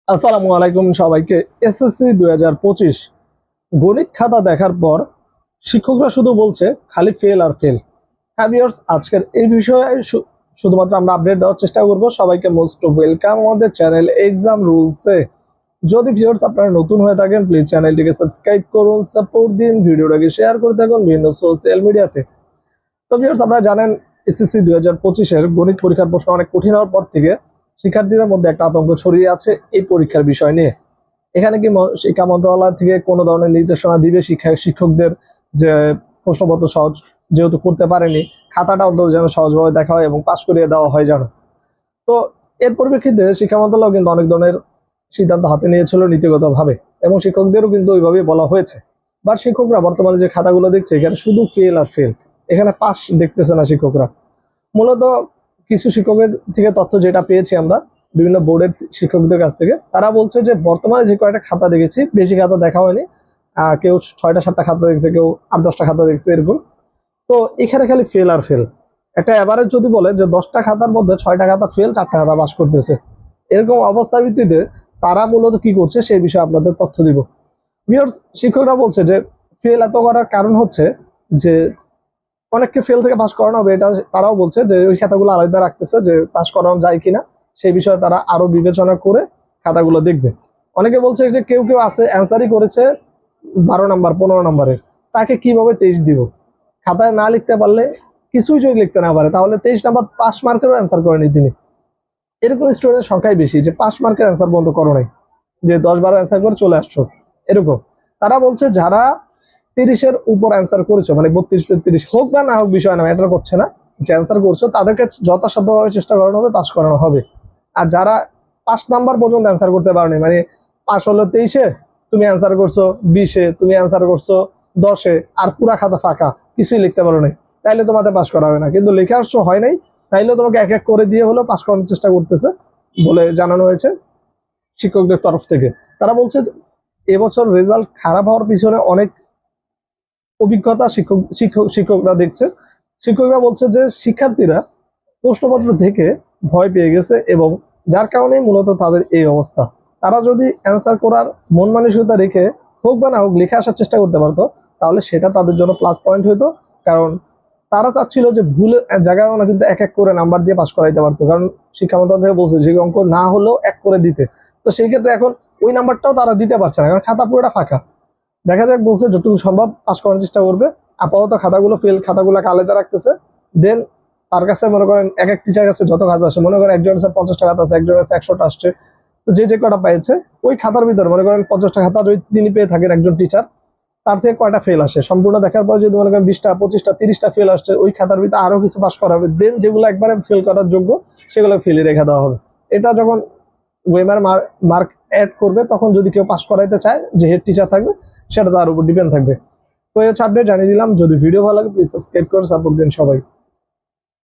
আসসালামু আলাইকুম সবাইকে। এসএসসি 2025 গণিত খাতা দেখার পর শিক্ষকরা শুধু বলছে খালি ফেল আর ফেল। হ্যাঁ ভিউয়ার্স, আজকের এই বিষয়ে শুধুমাত্র আমরা আপডেট দেওয়ার চেষ্টা করব। সবাইকে মোস্ট ওয়েলকাম আমাদের চ্যানেল এক্সাম রুলসে। যদি ভিউয়ার্স আপনারা নতুন হয়ে থাকেন প্লিজ চ্যানেলটিকে সাবস্ক্রাইব করুন, সাপোর্ট দিন, ভিডিওটাকে শেয়ার করে থাকুন বিভিন্ন সোশ্যাল মিডিয়াতে। তো ভিউয়ার্স, আপনারা জানেন এসএসসি 2025 গণিত পরীক্ষার প্রশ্ন অনেক কঠিন হওয়ার পর থেকে শিক্ষার্থীদের মধ্যে একটা আতঙ্ক ছড়িয়ে আছে এই পরীক্ষার বিষয় নিয়ে। এখানে কি শিক্ষা মন্ত্রণালয় থেকে কোনো ধরনের নির্দেশনা দিবে শিক্ষকদের যে প্রশ্নপত্র সহজ যেহেতু করতে পারেনি, খাতাটা অন্তত যেন সহজভাবে দেখা হয় এবং পাস করিয়ে দেওয়া হয় যেন। তো এর পরিপ্রেক্ষিতে শিক্ষা মন্ত্রণালয় কিন্তু অনেক ধরনের সিদ্ধান্ত হাতে নিয়েছিল নীতিগতভাবে, এবং শিক্ষকদেরও কিন্তু ওইভাবেই বলা হয়েছে। বাট শিক্ষকরা বর্তমানে যে খাতাগুলো দেখছে এখানে শুধু ফেল আর ফেল, এখানে পাস দেখতেছে না শিক্ষকরা। মূলত কিছু শিক্ষকের থেকে তথ্য যেটা পেয়েছি আমরা বিভিন্ন বোর্ডের শিক্ষকদের কাছ থেকে, তারা বলছে যে বর্তমানে যে কয়েকটা খাতা দেখেছি, বেশি খাতা দেখা হয়নি, কেউ 6টা 7টা খাতা দেখছে, কেউ 8-10টা খাতা দেখছে এরকম। তো এখানে খালি ফেল আর ফেল। একটা অ্যাভারেজ যদি বলে যে 10টা খাতার মধ্যে 6টা খাতা ফেল, 4টা খাতা পাস করতেছে, এরকম অবস্থার ভিত্তিতে তারা মূলত কি করছে সেই বিষয়ে আপনাদের তথ্য দিব। ভিউয়ার্স, শিক্ষকরা বলছে যে ফেল এত করার কারণ হচ্ছে যে অনেককে ফেল থেকে পাস করানো হবে, এটা তারাও বলছে যে ওই খাতাগুলো আলাদা রাখতেছে যে পাস করানো যায় কিনা সেই বিষয়ে তারা আরো বিবেচনা করে খাতাগুলো দেখবে। অনেকে বলছে যে কেউ কেউ আছে অ্যান্সারই করেছে 12 নাম্বার 15 নাম্বারের, তাকে কিভাবে 23 দিব? খাতায় না লিখতে পারলে, কিছুই যদি লিখতে না পারে, তাহলে 23 নাম্বার পাস মার্কেরও অ্যান্সার করেনি তিনি। এরকম স্টুডেন্টের সংখ্যাই বেশি যে পাস মার্কের অ্যান্সার বন্ধ করো নাই, যে 10-12 অ্যান্সার করে চলে আসছো এরকম। তারা বলছে যারা 30-এর উপর অ্যান্সার করেছো, মানে 32-33 হোক বা না হোক বিষয় না, ম্যাটার করছে না, যে অ্যান্সার করছো তাদেরকে যথাসাধ্যভাবে চেষ্টা করানো হবে, পাস করানো হবে। আর যারা 5 নাম্বার পর্যন্ত অ্যান্সার করতে পারোনি, মানে পাস হলো 23-এ, তুমি অ্যান্সার করছো 20-এ, তুমি অ্যান্সার করছো 10-এ, আর পুরা খাতা ফাঁকা, কিছুই লিখতে পারো নাই, তাইলে তোমাদের পাস করা হবে না। কিন্তু লেখা আসছো হয় নাই, তাইলে তোমাকে এক এক করে দিয়ে হলো পাস করানোর চেষ্টা করতেছে বলে জানানো হয়েছে শিক্ষকদের তরফ থেকে। তারা বলছে এবছর রেজাল্ট খারাপ হওয়ার পিছনে অনেক অভিজ্ঞতা শিক্ষকরা দেখছে। শিক্ষকরা বলছে যে শিক্ষার্থীরা প্রশ্নপত্র দেখে ভয় পেয়ে গেছে, এবং যার কারণেই মূলত তাদের এই অবস্থা। তারা যদি অ্যান্সার করার মন মানসিকতা রেখে হোক বা না হোক লিখে আসার চেষ্টা করতে পারতো, তাহলে সেটা তাদের জন্য প্লাস পয়েন্ট হইতো। কারণ তারা চাচ্ছিল যে ভুল জায়গায় না কিন্তু এক এক করে নাম্বার দিয়ে পাস করাইতে পারতো, কারণ শিক্ষা মন্ত্রণালয় থেকে বলছে যে অঙ্ক না হলেও এক করে দিতে। তো সেই ক্ষেত্রে এখন ওই নাম্বারটাও তারা দিতে পারছে না, কারণ খাতা পুরোটা ফাঁকা। দেখা যাক, বলছে যতটুকু সম্ভব পাস করার চেষ্টা করবে। আপাতত খাতাগুলো ফেল খাতাগুলোকে আলাদা রাখতেছে। দেন তার কাছে মনে করেন এক এক টিচার কাছে যত খাতা আসে, মনে করেন একজনের কাছে 50টা খাতা আছে, একজনের কাছে 100টা আসছে, তো যে যে কটা পেয়েছে ওই খাতার ভিতরে মনে করেন 50টা খাতা যদি তিনি পেয়ে থাকেন একজন টিচার, তার থেকে কয়টা ফেল আসে সম্পূর্ণ দেখার পর যদি মনে করেন 20টা 25টা 30টা ফেল আসছে, ওই খাতার ভিতরে আরো কিছু পাস করা হবে। দেন যেগুলো একবারে ফেল করার যোগ্য সেগুলো ফেলে রেখে দেওয়া হবে। এটা যখন ওয়েমার মার্ক অ্যাড করবে, তখন যদি কেউ পাস করাইতে চায়, যে হেড টিচার থাকবে, সেটা তার উপর ডিপেন্ড থাকবে। তো এই হচ্ছে আপডেট জানিয়ে দিলাম। যদি ভিডিও ভালো লাগে প্লিজ সাবস্ক্রাইব করে সাপোর্ট দিন সবাই।